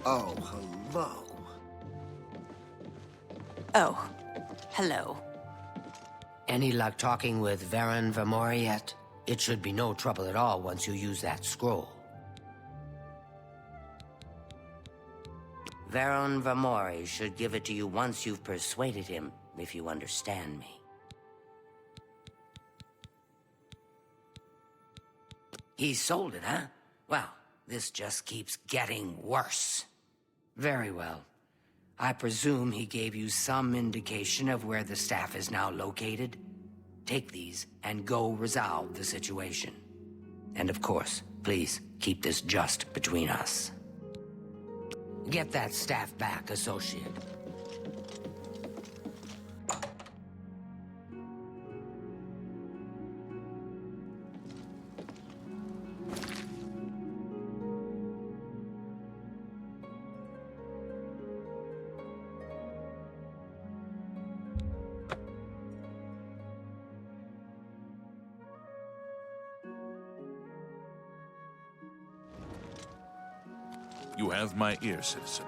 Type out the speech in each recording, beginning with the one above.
Oh, hello. Oh, hello. Any luck talking with Varen Vamori yet? It should be no trouble at all once you use that scroll. Varen Vamori should give it to you once you've persuaded him, if you understand me. He sold it, huh? Well, this just keeps getting worse. Very well. I presume he gave you some indication of where the staff is now located? Take these and go resolve the situation. And of course, please keep this just between us. Get that staff back, associate. You have my ear, citizen.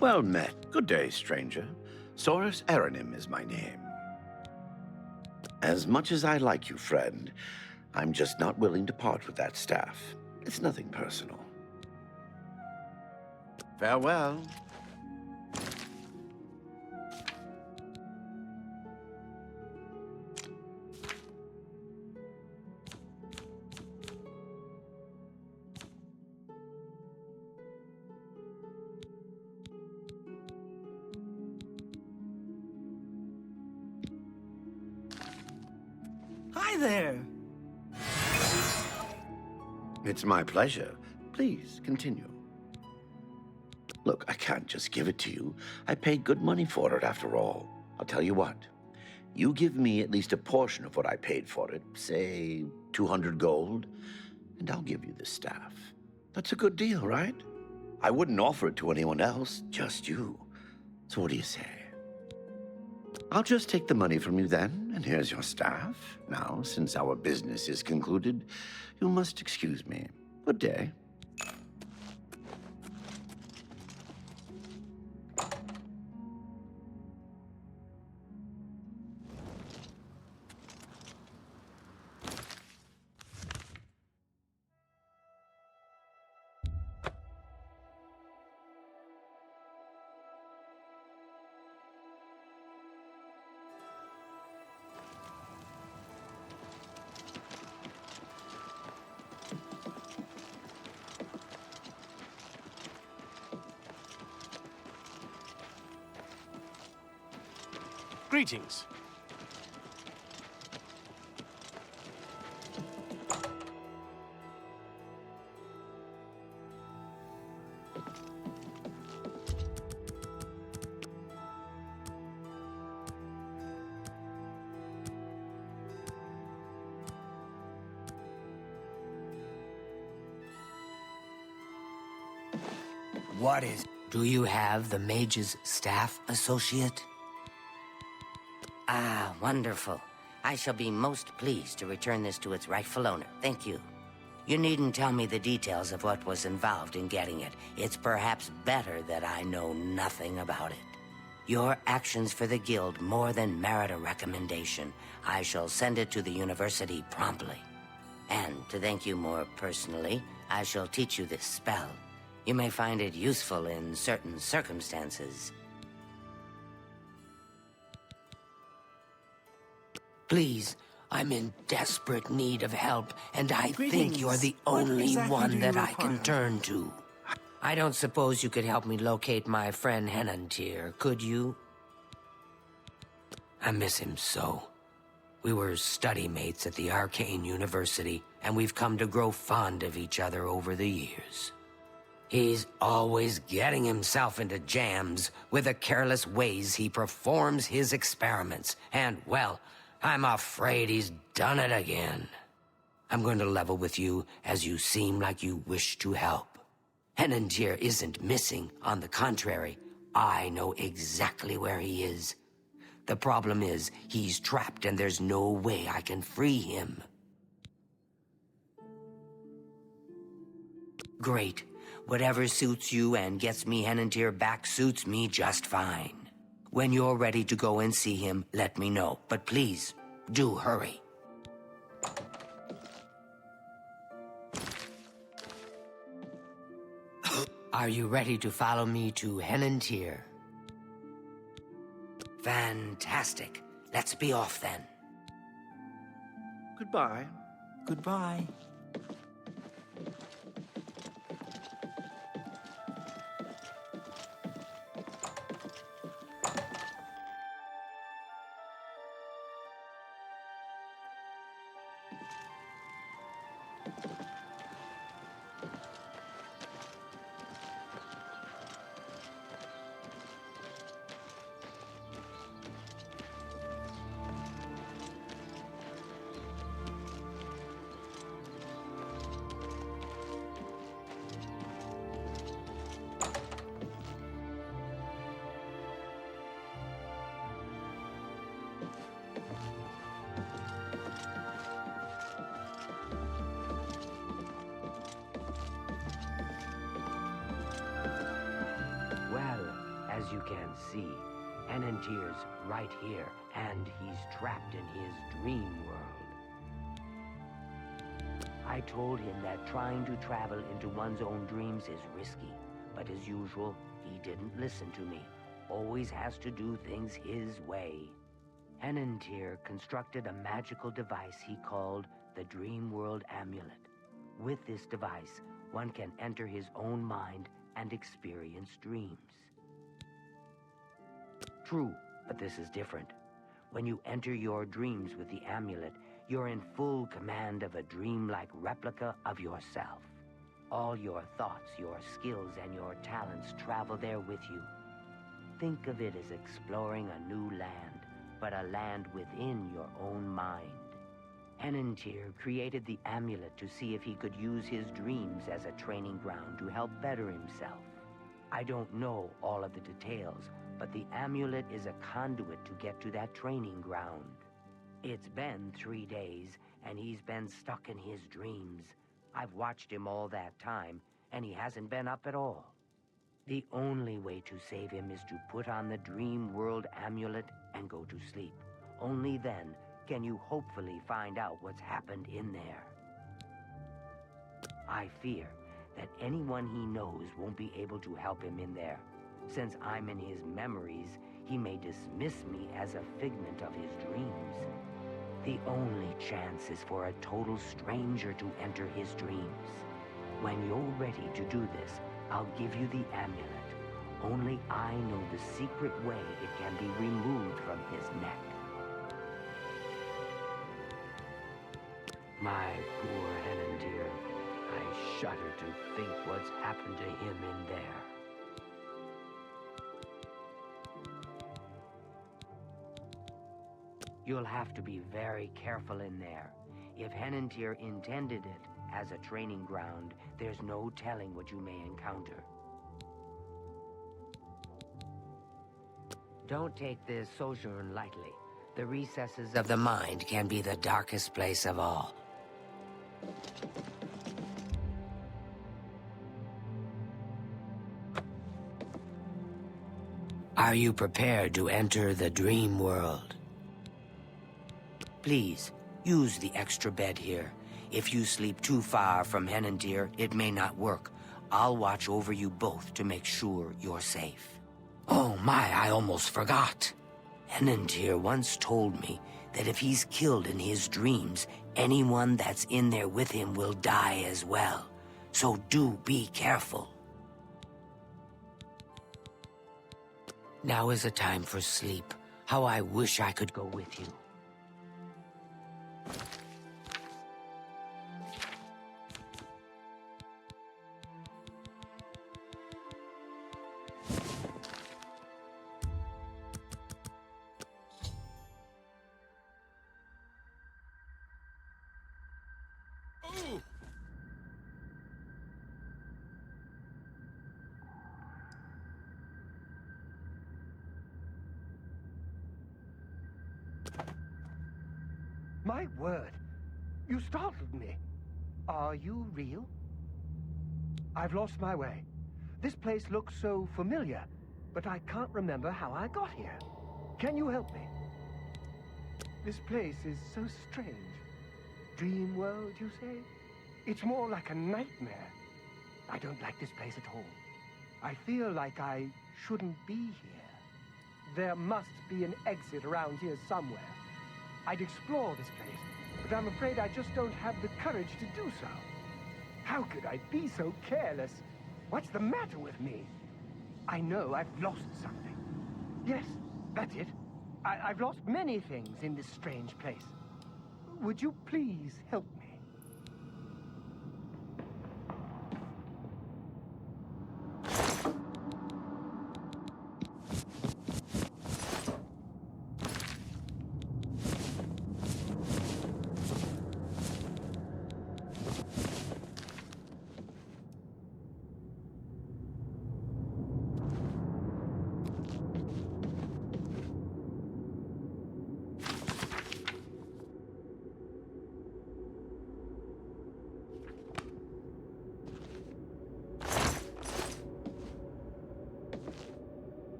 Well met. Good day, stranger. Saurus Aranim is my name. As much as I like you, friend, I'm just not willing to part with that staff. It's nothing personal. Farewell. Hi there. It's my pleasure. Please, continue. Look, I can't just give it to you. I paid good money for it, after all. I'll tell you what. You give me at least a portion of what I paid for it, say 200 gold, and I'll give you the staff. That's a good deal, right? I wouldn't offer it to anyone else, just you. So what do you say? I'll just take the money from you then, and here's your staff. Now, since our business is concluded, you must excuse me. Good day. Greetings. What is... Do you have the mage's staff, associate? Ah, wonderful. I shall be most pleased to return this to its rightful owner. Thank you. You needn't tell me the details of what was involved in getting it. It's perhaps better that I know nothing about it. Your actions for the guild more than merit a recommendation. I shall send it to the university promptly. And to thank you more personally, I shall teach you this spell. You may find it useful in certain circumstances. Please, I'm in desperate need of help, and I think you're the only one that I can turn to. I don't suppose you could help me locate my friend Henantir, could you? I miss him so. We were study mates at the Arcane University, and we've come to grow fond of each other over the years. He's always getting himself into jams with the careless ways he performs his experiments, and, well, I'm afraid he's done it again. I'm going to level with you, as you seem like you wish to help. Henantir isn't missing, on the contrary. I know exactly where he is. The problem is, he's trapped and there's no way I can free him. Great. Whatever suits you and gets me Henantier back suits me just fine. When you're ready to go and see him, let me know. But please, do hurry. Are you ready to follow me to Henantier? Fantastic. Let's be off then. Goodbye. Goodbye. Well, as you can see, Henantier's right here, and he's trapped in his dream world. I told him that trying to travel into one's own dreams is risky, but as usual, he didn't listen to me. Always has to do things his way. Henantier constructed a magical device he called the Dream World Amulet. With this device, one can enter his own mind and experience dreams. True, but this is different. When you enter your dreams with the amulet, you're in full command of a dreamlike replica of yourself. All your thoughts, your skills, and your talents travel there with you. Think of it as exploring a new land, but a land within your own mind. Henantier created the amulet to see if he could use his dreams as a training ground to help better himself. I don't know all of the details, but the amulet is a conduit to get to that training ground. It's been 3 days, and he's been stuck in his dreams. I've watched him all that time, and he hasn't been up at all. The only way to save him is to put on the Dream World Amulet and go to sleep. Only then can you hopefully find out what's happened in there. I fear that anyone he knows won't be able to help him in there. Since I'm in his memories, he may dismiss me as a figment of his dreams. The only chance is for a total stranger to enter his dreams. When you're ready to do this, I'll give you the amulet. Only I know the secret way it can be removed from his neck. My poor Henantier, I shudder to think what's happened to him in there. You'll have to be very careful in there. If Henantier intended it as a training ground, there's no telling what you may encounter. Don't take this sojourn lightly. The recesses of the mind can be the darkest place of all. Are you prepared to enter the dream world? Please, use the extra bed here. If you sleep too far from Henantier, it may not work. I'll watch over you both to make sure you're safe. Oh my, I almost forgot. Henantier once told me that if he's killed in his dreams, anyone that's in there with him will die as well. So do be careful. Now is the time for sleep. How I wish I could go with you. My word. You startled me. Are you real? I've lost my way. This place looks so familiar, but I can't remember how I got here. Can you help me? This place is so strange. Dream world, you say? It's more like a nightmare. I don't like this place at all. I feel like I shouldn't be here. There must be an exit around here somewhere. I'd explore this place, but I'm afraid I just don't have the courage to do so. How could I be so careless? What's the matter with me? I know I've lost something. Yes, that's it. I've lost many things in this strange place. Would you please help me?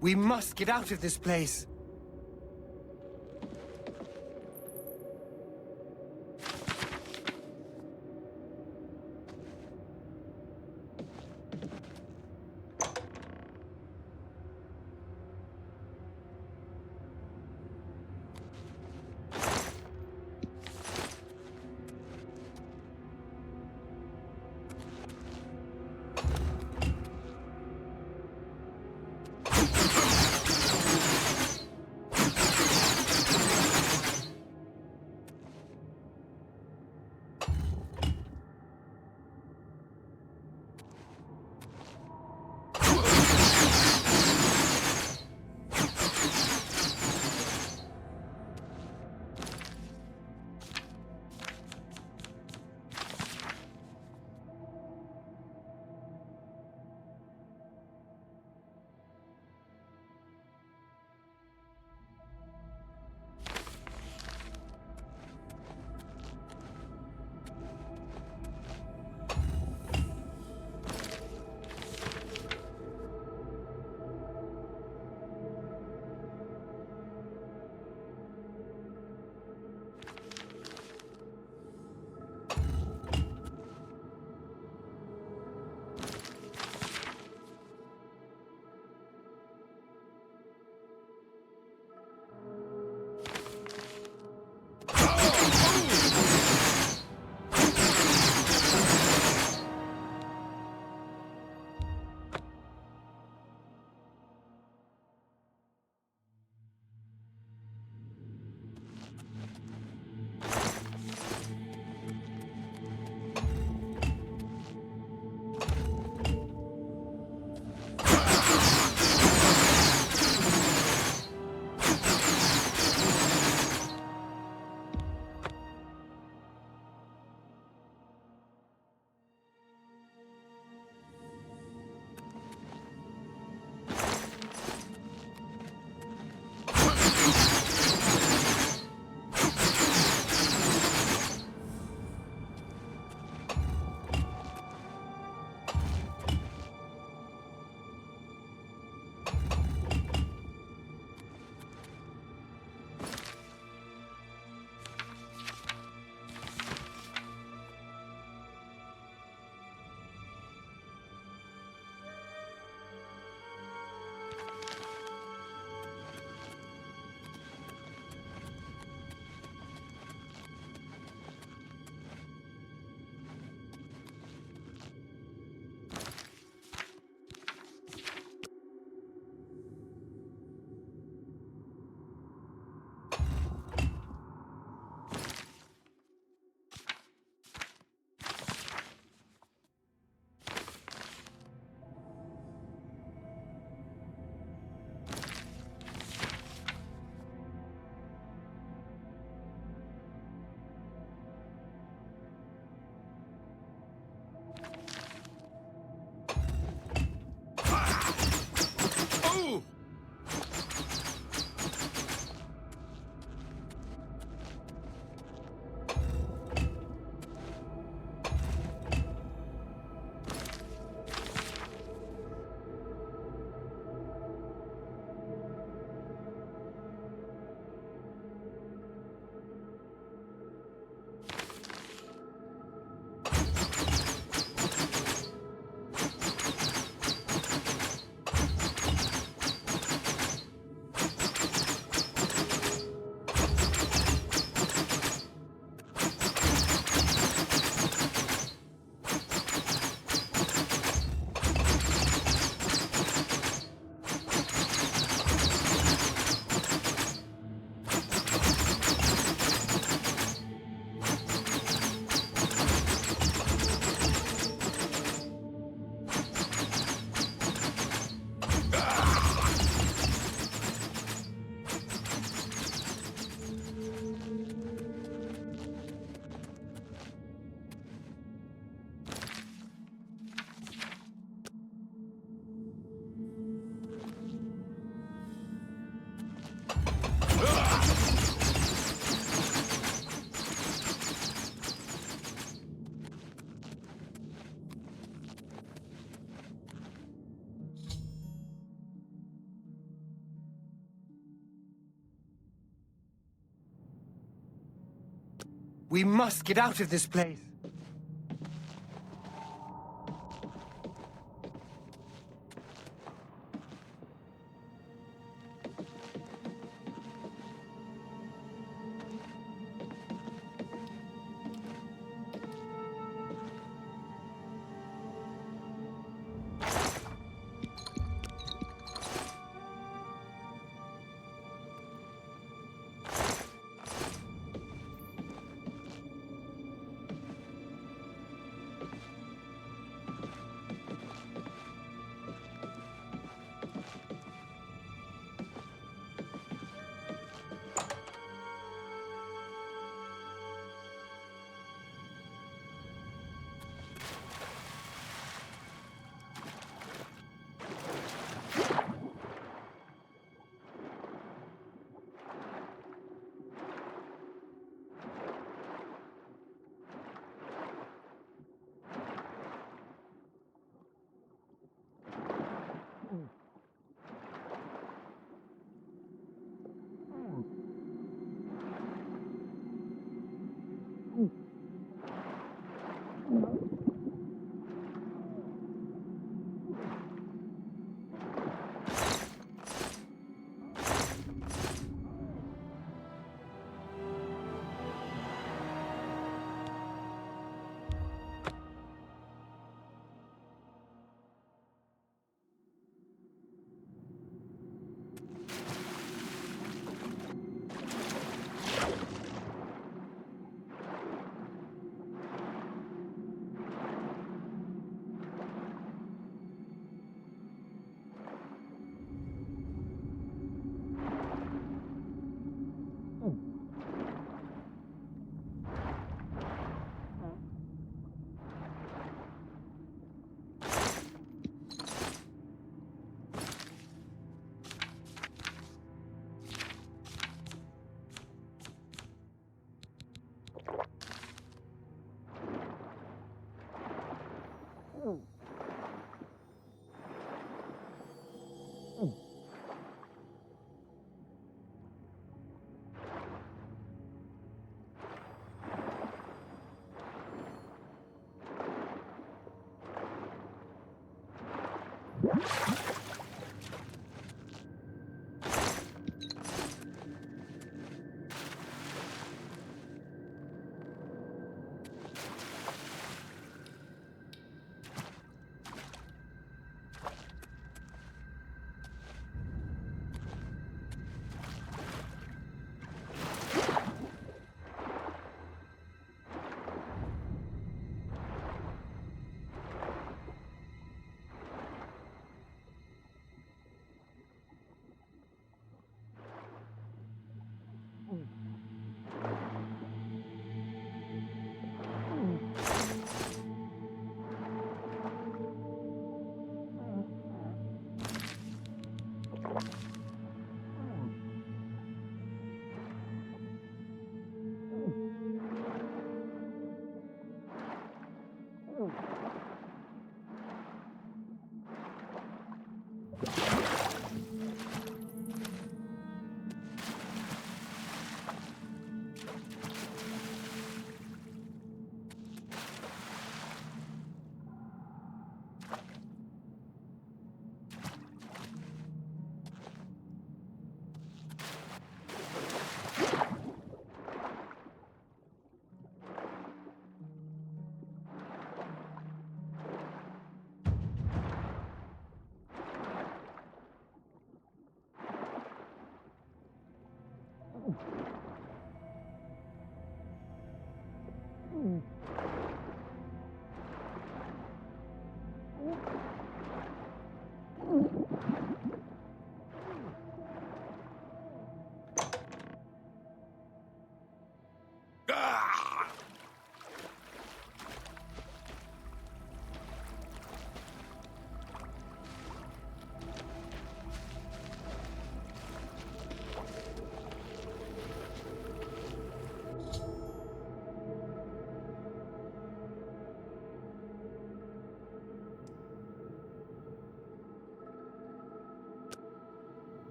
We must get out of this place. We must get out of this place.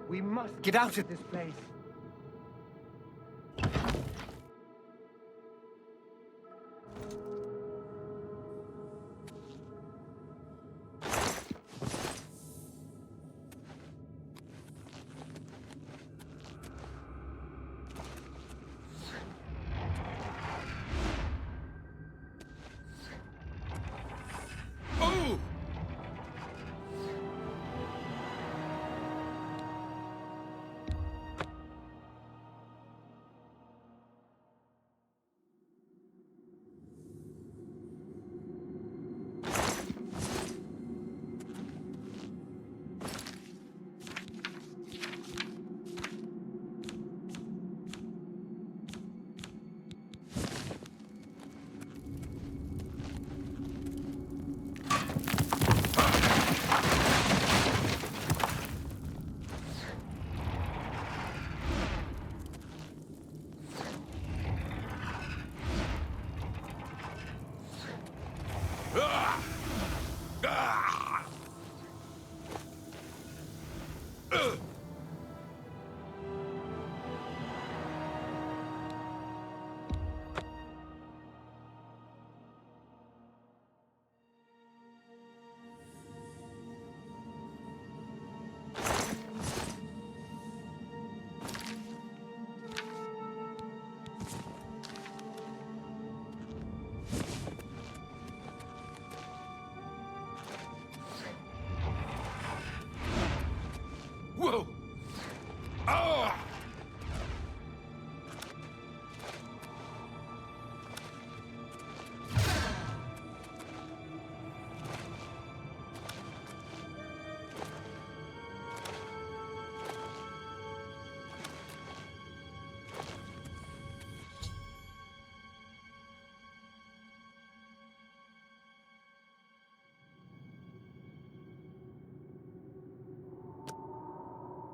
We must get out of this place.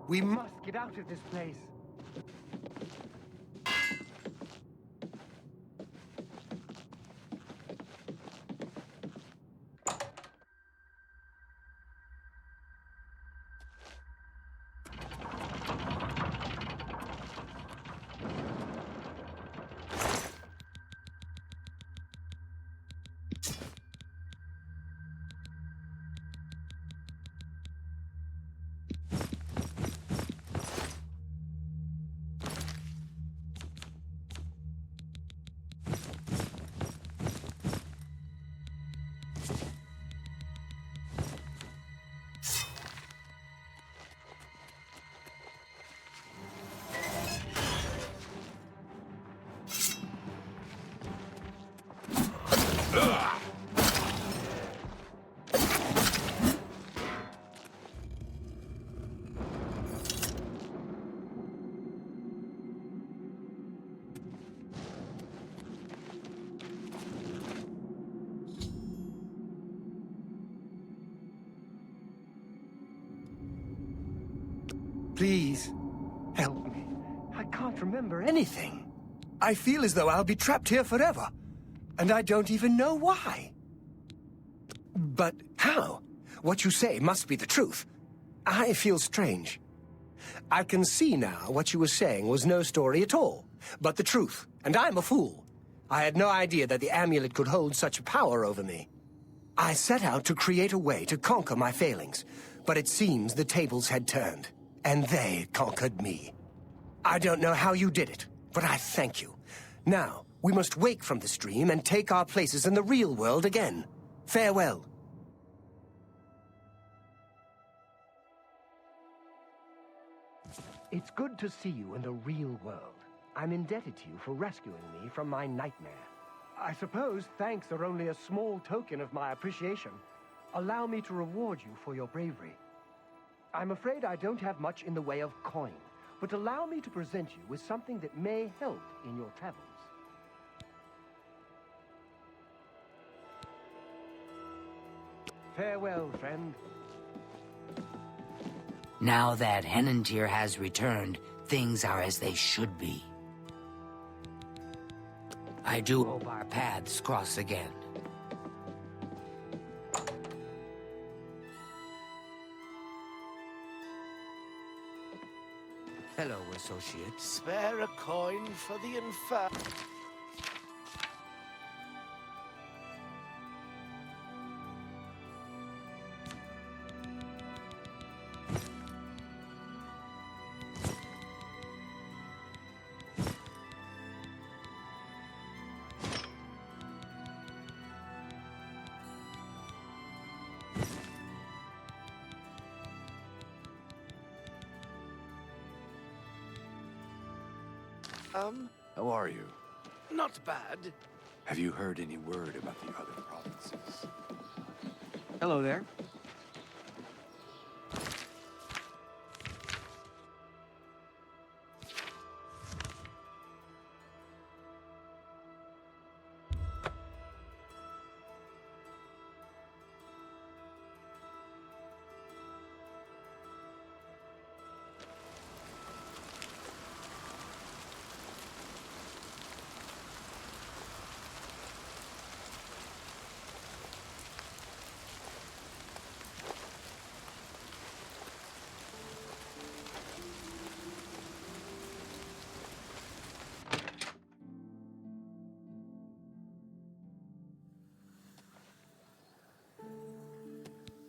We must get out of this place. Please, help me. I can't remember anything. I feel as though I'll be trapped here forever, and I don't even know why. But how? What you say must be the truth. I feel strange. I can see now what you were saying was no story at all, but the truth, and I'm a fool. I had no idea that the amulet could hold such power over me. I set out to create a way to conquer my failings, but it seems the tables had turned, and they conquered me. I don't know how you did it, but I thank you. Now, we must wake from the stream and take our places in the real world again. Farewell. It's good to see you in the real world. I'm indebted to you for rescuing me from my nightmare. I suppose thanks are only a small token of my appreciation. Allow me to reward you for your bravery. I'm afraid I don't have much in the way of coin, but allow me to present you with something that may help in your travels. Farewell, friend. Now that Henantir has returned, things are as they should be. I do hope our paths cross again. Hello, associate. Spare a coin for the infer... How are you? Not bad. Have you heard any word about the other provinces? Hello there.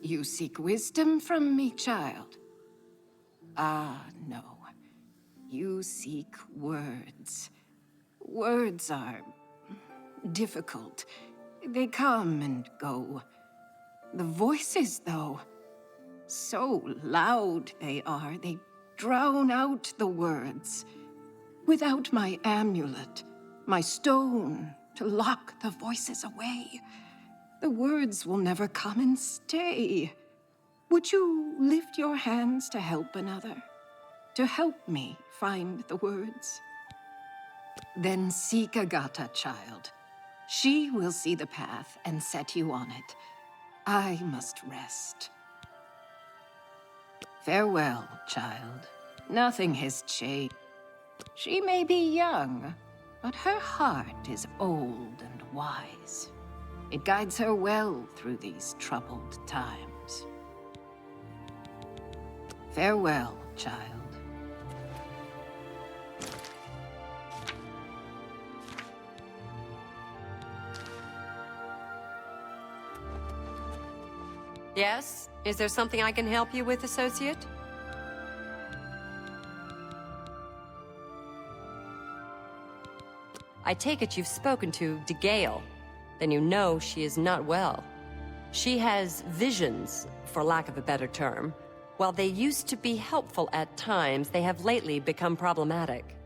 You seek wisdom from me, child? Ah, no. You seek words. Words are difficult. They come and go. The voices, though, so loud they are, they drown out the words. Without my amulet, my stone to lock the voices away, the words will never come and stay. Would you lift your hands to help another? To help me find the words? Then seek Agatha, child. She will see the path and set you on it. I must rest. Farewell, child. Nothing has changed. She may be young, but her heart is old and wise. It guides her well through these troubled times. Farewell, child. Yes? Is there something I can help you with, Associate? I take it you've spoken to DeGale. Then you know she is not well. She has visions, for lack of a better term. While they used to be helpful at times, they have lately become problematic.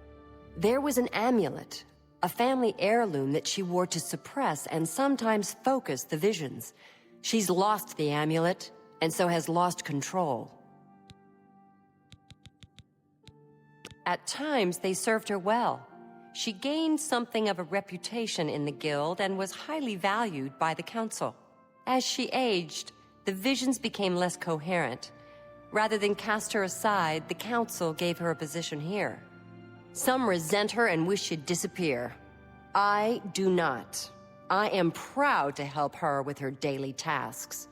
There was an amulet, a family heirloom that she wore to suppress and sometimes focus the visions. She's lost the amulet, and so has lost control. At times, they served her well. She gained something of a reputation in the guild and was highly valued by the council. As she aged, the visions became less coherent. Rather than cast her aside, the council gave her a position here. Some resent her and wish she'd disappear. I do not. I am proud to help her with her daily tasks.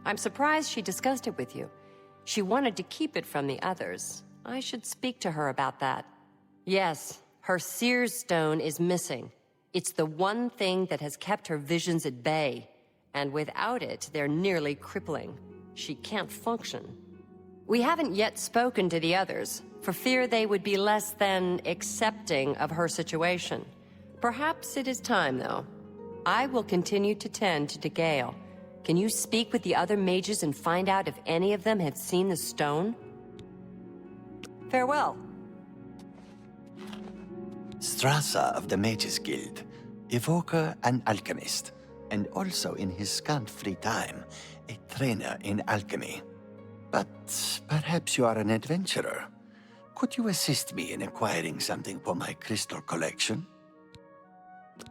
I'm surprised she discussed it with you. She wanted to keep it from the others. I should speak to her about that. Yes, her Seer's Stone is missing. It's the one thing that has kept her visions at bay. And without it, they're nearly crippling. She can't function. We haven't yet spoken to the others, for fear they would be less than accepting of her situation. Perhaps it is time, though. I will continue to tend to DeGale. Can you speak with the other mages and find out if any of them have seen the stone? Farewell. Strasza of the Mages Guild, evoker and alchemist, and also in his scant free time, a trainer in alchemy. But perhaps you are an adventurer. Could you assist me in acquiring something for my crystal collection?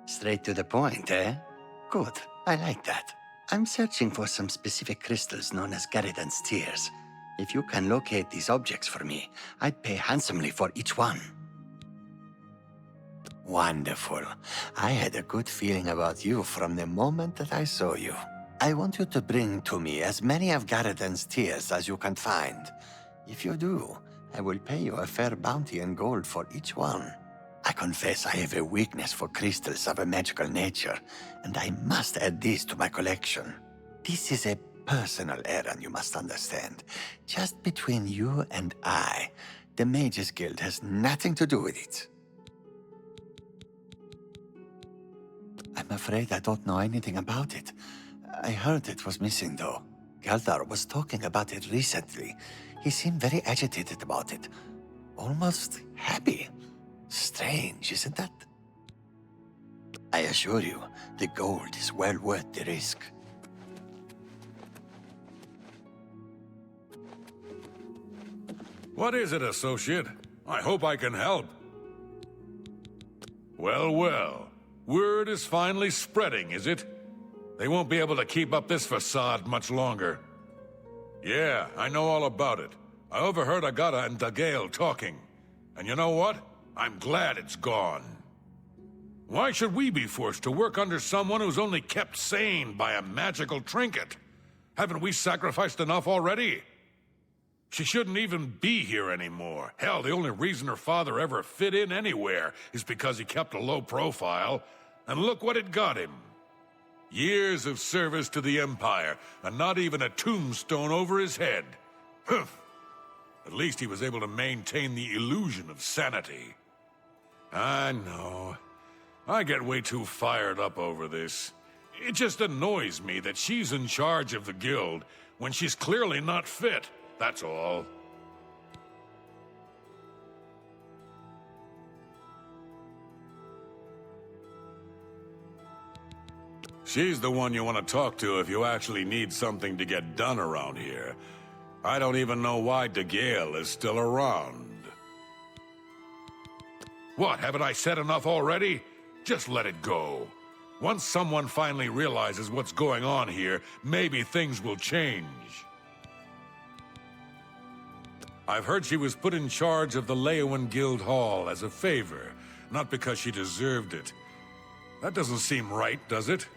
Straight to the point, eh? Good, I like that. I'm searching for some specific crystals known as Garridan's Tears. If you can locate these objects for me, I'd pay handsomely for each one. Wonderful. I had a good feeling about you from the moment that I saw you. I want you to bring to me as many of Garridan's Tears as you can find. If you do, I will pay you a fair bounty in gold for each one. I confess I have a weakness for crystals of a magical nature, and I must add these to my collection. This is a personal errand, you must understand. Just between you and I. The Mages Guild has nothing to do with it. I'm afraid I don't know anything about it. I heard it was missing, though. Galdar was talking about it recently. He seemed very agitated about it. Almost happy. Strange, isn't that? I assure you, the gold is well worth the risk. What is it, associate? I hope I can help. Well, well. Word is finally spreading, is it? They won't be able to keep up this facade much longer. Yeah, I know all about it. I overheard Agata and DeGale talking. And you know what? I'm glad it's gone. Why should we be forced to work under someone who's only kept sane by a magical trinket? Haven't we sacrificed enough already? She shouldn't even be here anymore. Hell, the only reason her father ever fit in anywhere is because he kept a low profile. And look what it got him. Years of service to the Empire, and not even a tombstone over his head. Humph. At least he was able to maintain the illusion of sanity. I know. I get way too fired up over this. It just annoys me that she's in charge of the guild when she's clearly not fit, that's all. She's the one you want to talk to if you actually need something to get done around here. I don't even know why DeGale is still around. What, haven't I said enough already? Just let it go. Once someone finally realizes what's going on here, maybe things will change. I've heard she was put in charge of the Leowen Guild Hall as a favor, not because she deserved it. That doesn't seem right, does it?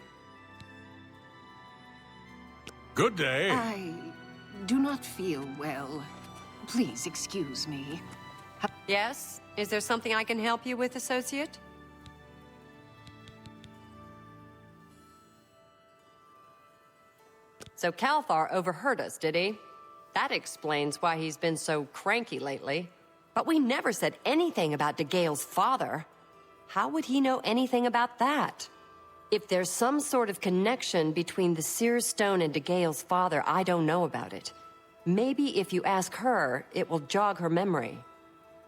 Good day. I do not feel well. Please excuse me. Yes? Is there something I can help you with, Associate? So Calthar overheard us, did he? That explains why he's been so cranky lately. But we never said anything about DeGale's father. How would he know anything about that? If there's some sort of connection between the Seer's Stone and DeGale's father, I don't know about it. Maybe if you ask her, it will jog her memory.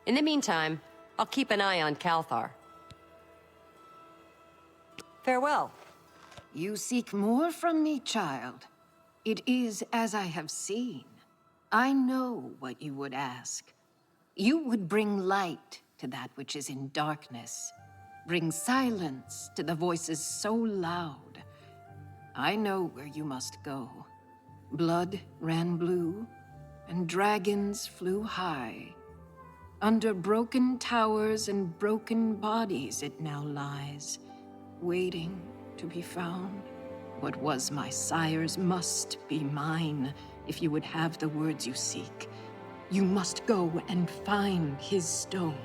In the meantime, I'll keep an eye on Calthar. Farewell. You seek more from me, child. It is as I have seen. I know what you would ask. You would bring light to that which is in darkness. Bring silence to the voices so loud. I know where you must go. Blood ran blue, and dragons flew high. Under broken towers and broken bodies it now lies, waiting to be found. What was my sire's must be mine, if you would have the words you seek. You must go and find his stone.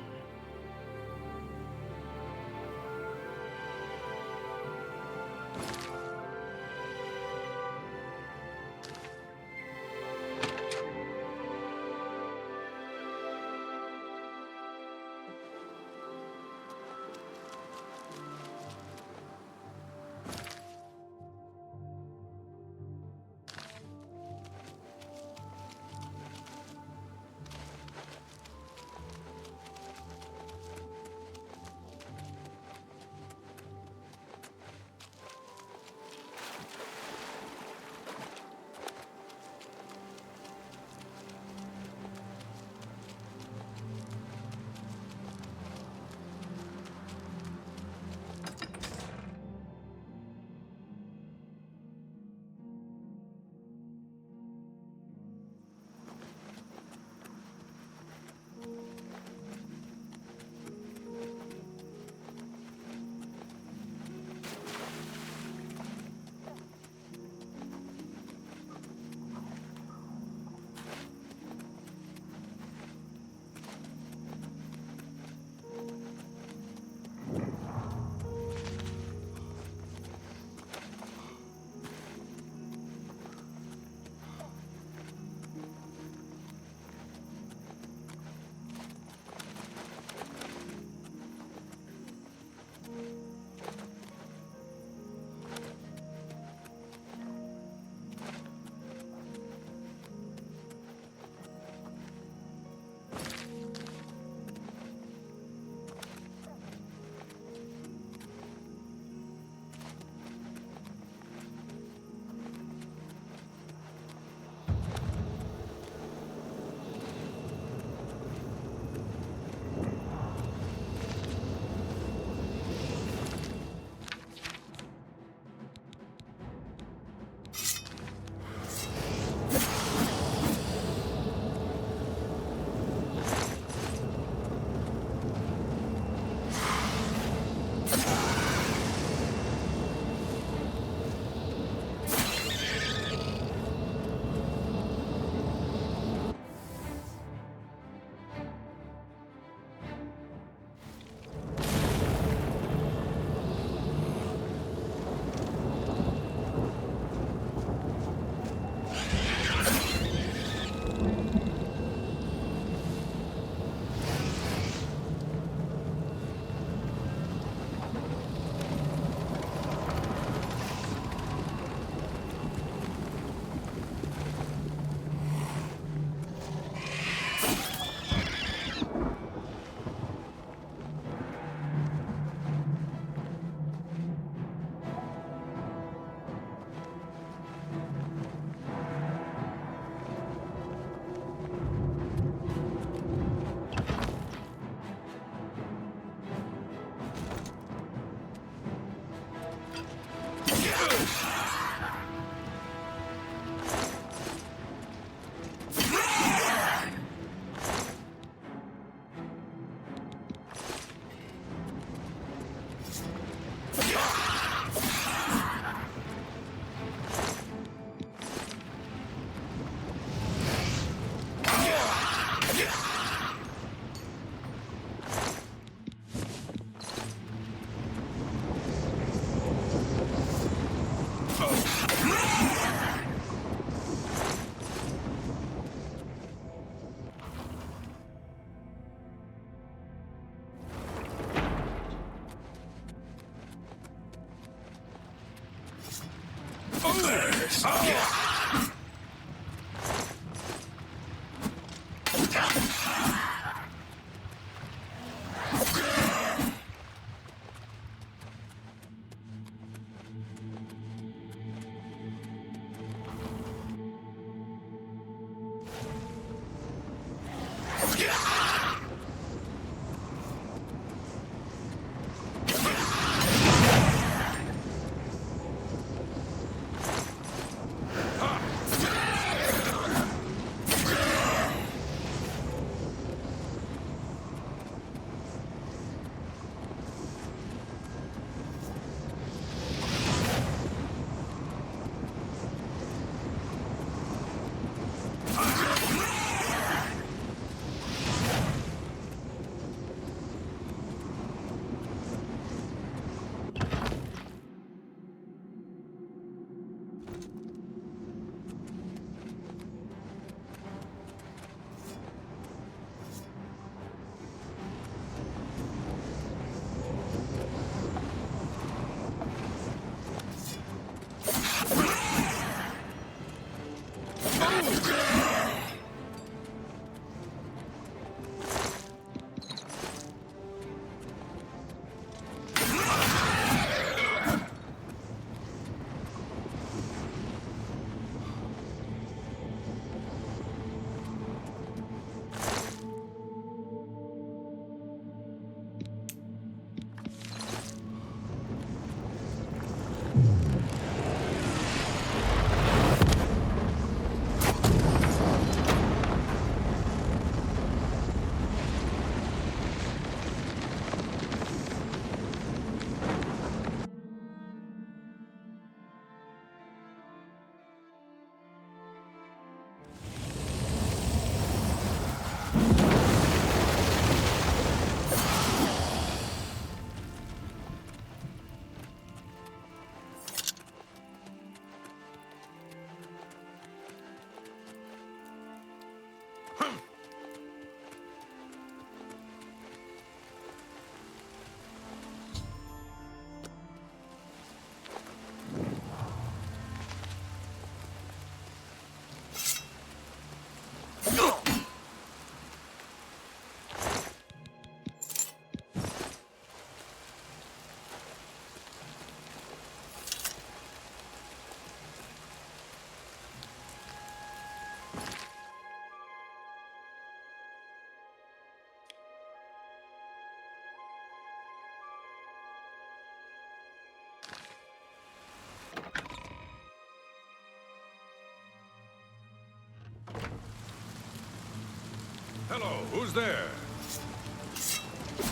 Hello, who's there?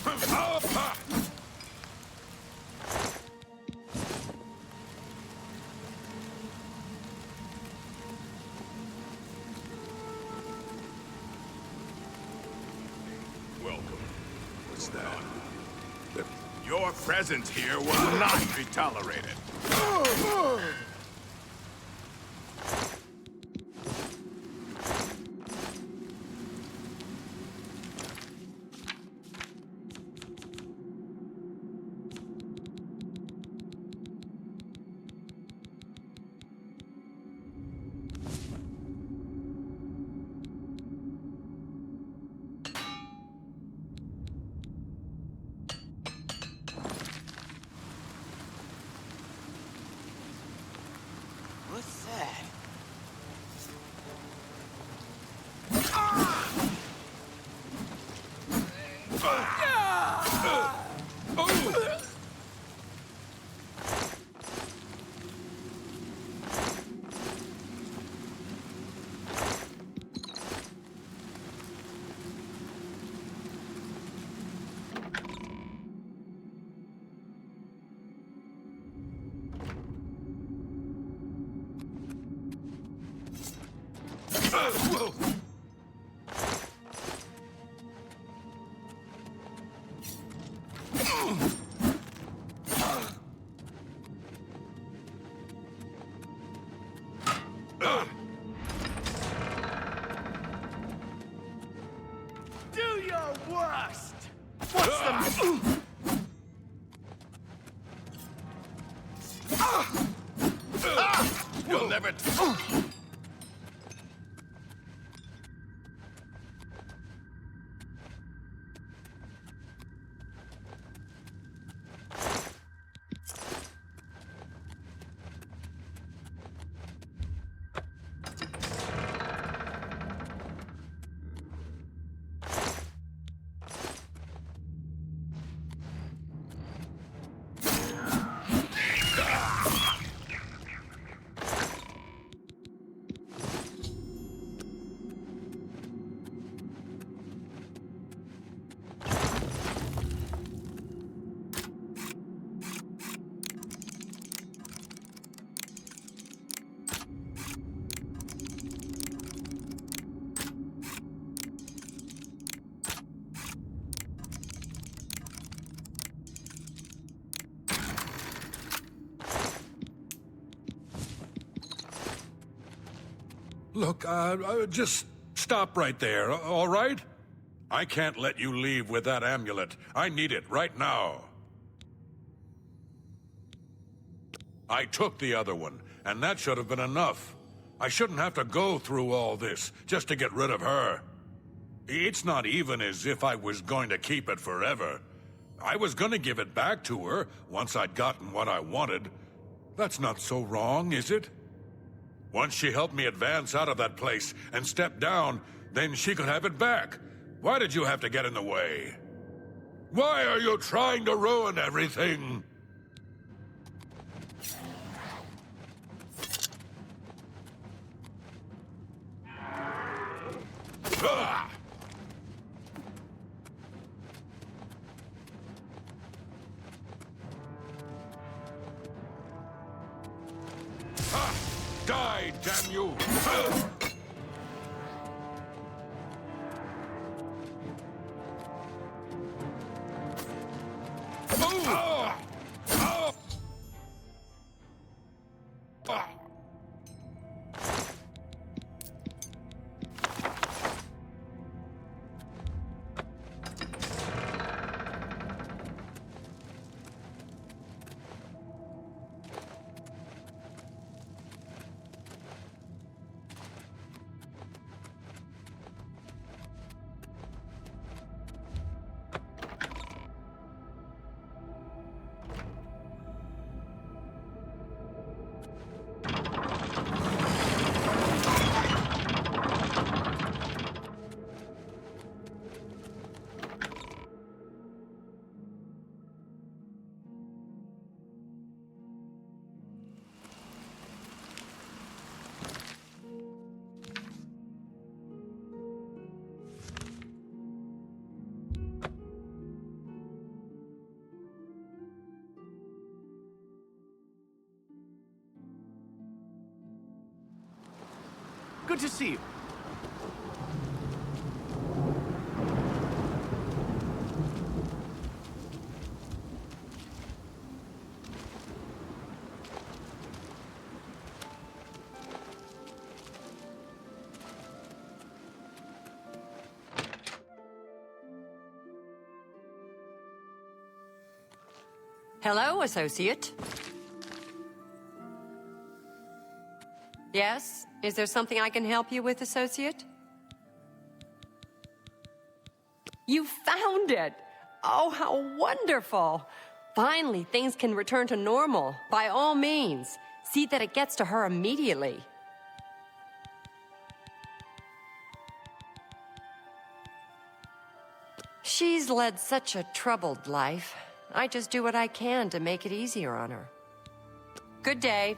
Oh, ha! Welcome. What's that? Your presence here will not be tolerated. What's that? Do your worst! What's the... You'll never... Look, just stop right there, all right? I can't let you leave with that amulet. I need it right now. I took the other one, and that should have been enough. I shouldn't have to go through all this just to get rid of her. It's not even as if I was going to keep it forever. I was going to give it back to her once I'd gotten what I wanted. That's not so wrong, is it? Once she helped me advance out of that place and step down, then she could have it back. Why did you have to get in the way? Why are you trying to ruin everything? Ah! Die, damn you! Good to see you. Hello, associate. Yes? Is there something I can help you with, associate? You found it! Oh, how wonderful! Finally, things can return to normal. By all means, see that it gets to her immediately. She's led such a troubled life. I just do what I can to make it easier on her. Good day.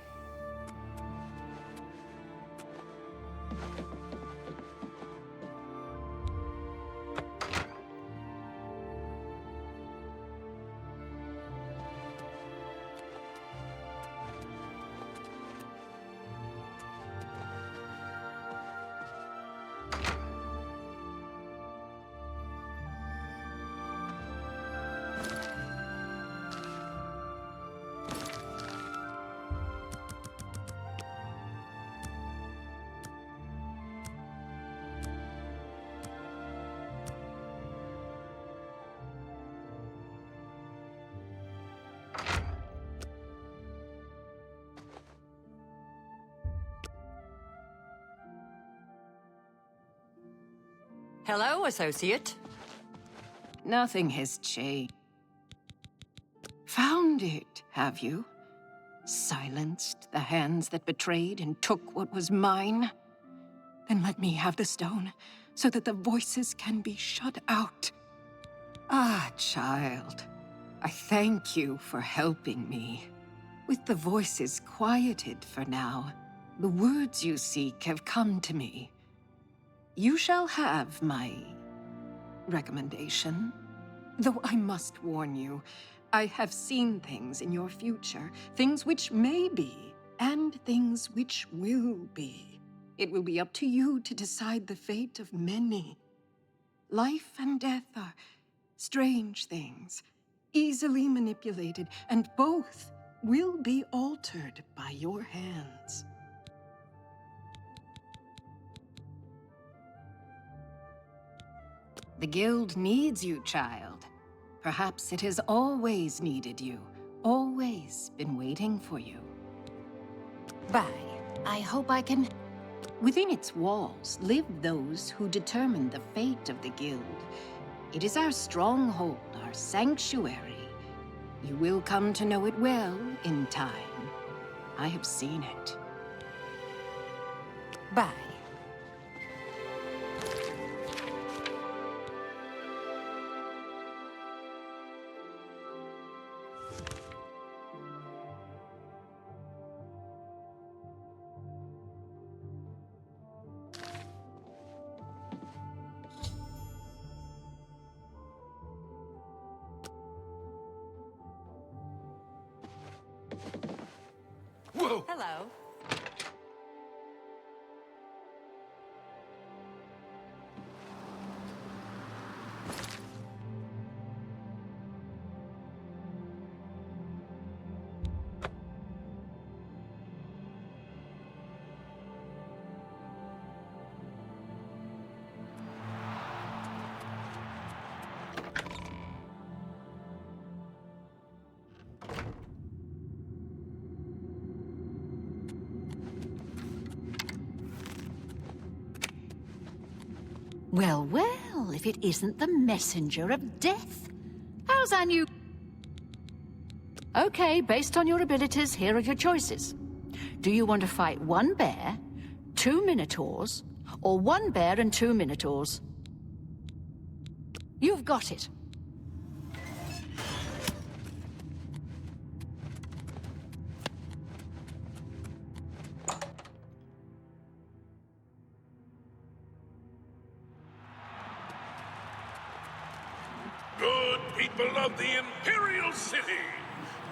Hello, associate. Nothing has changed. Found it, have you? Silenced the hands that betrayed and took what was mine? Then let me have the stone, so that the voices can be shut out. Ah, child, I thank you for helping me. With the voices quieted for now, the words you seek have come to me. You shall have my recommendation. Though I must warn you, I have seen things in your future, things which may be, and things which will be. It will be up to you to decide the fate of many. Life and death are strange things, easily manipulated, and both will be altered by your hands. The guild needs you, child. Perhaps it has always needed you, always been waiting for you. Bye. I hope I can... Within its walls live those who determine the fate of the guild. It is our stronghold, our sanctuary. You will come to know it well in time. I have seen it. Bye. Whoa! Hello. Well, well, if it isn't the messenger of death. How's our new... Okay, based on your abilities, here are your choices. Do you want to fight one bear, 2 minotaurs, or 1 bear and 2 minotaurs? You've got it. Good people of the Imperial City,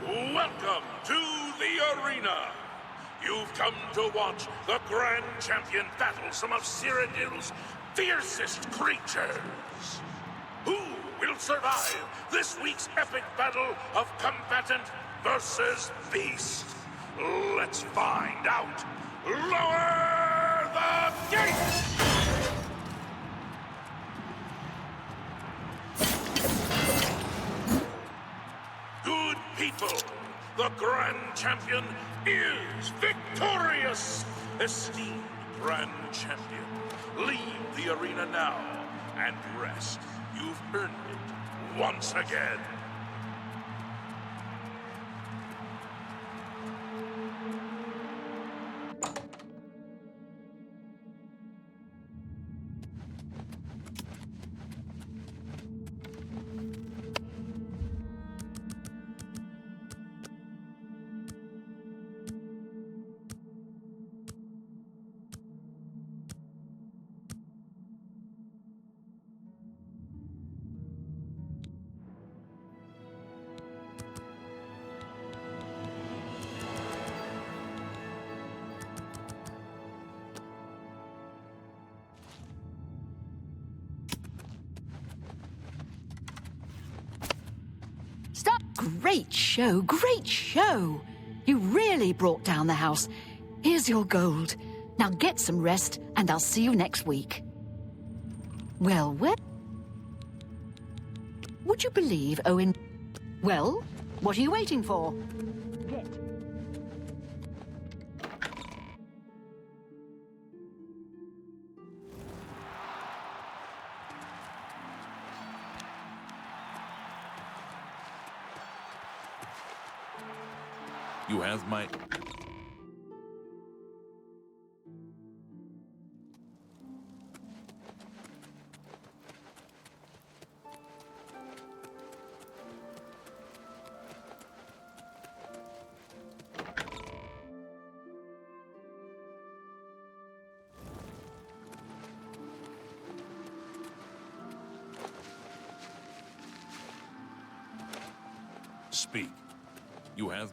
welcome to the arena. You've come to watch the Grand Champion battle some of Cyrodiil's fiercest creatures. Who will survive this week's epic battle of combatant versus beast? Let's find out. Lower the gate! Good people, the Grand Champion is victorious! Esteemed Grand Champion, leave the arena now and rest. You've earned it once again. Stop! Great show, great show! You really brought down the house. Here's your gold. Now get some rest, and I'll see you next week. Well, would you believe Owen... Well, what are you waiting for? Get. You have my... Speak. You have...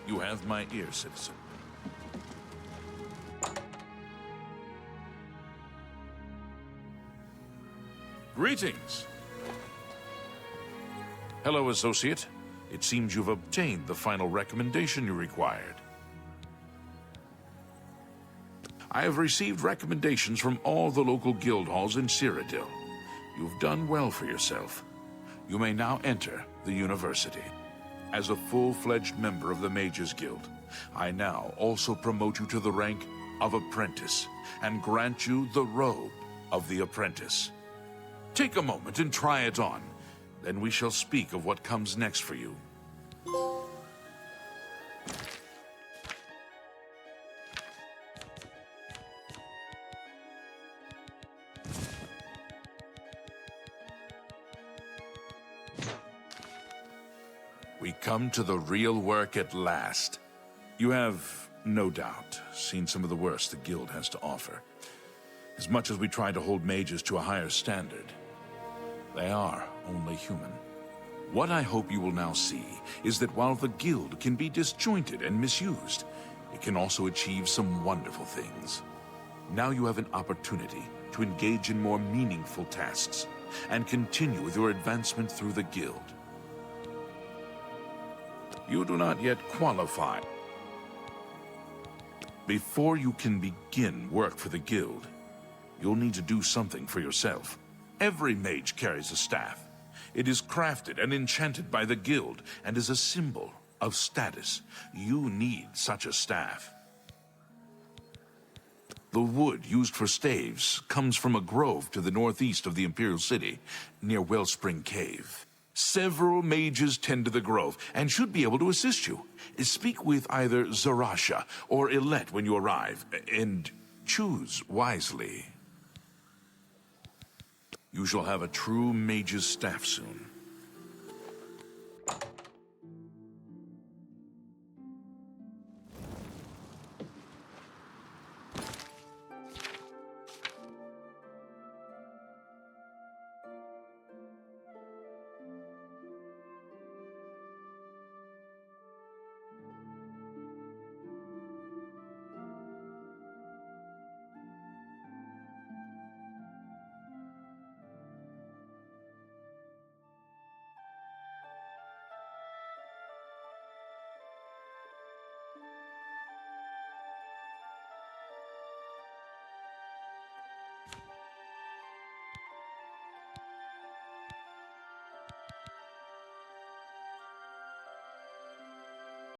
You have my ear, citizen. Greetings! Hello, associate. It seems you've obtained the final recommendation you required. I have received recommendations from all the local guild halls in Cyrodiil. You've done well for yourself. You may now enter the university. As a full-fledged member of the Mages Guild, I now also promote you to the rank of apprentice and grant you the robe of the apprentice. Take a moment and try it on. Then we shall speak of what comes next for you. We come to the real work at last. You have, no doubt, seen some of the worst the Guild has to offer. As much as we try to hold mages to a higher standard, they are only human. What I hope you will now see is that while the Guild can be disjointed and misused, it can also achieve some wonderful things. Now you have an opportunity to engage in more meaningful tasks and continue with your advancement through the Guild. You do not yet qualify. Before you can begin work for the Guild, you'll need to do something for yourself. Every mage carries a staff. It is crafted and enchanted by the Guild and is a symbol of status. You need such a staff. The wood used for staves comes from a grove to the northeast of the Imperial City, near Wellspring Cave. Several mages tend to the grove and should be able to assist you. Speak with either Zarasha or Ilette when you arrive, and choose wisely. You shall have a true mage's staff soon.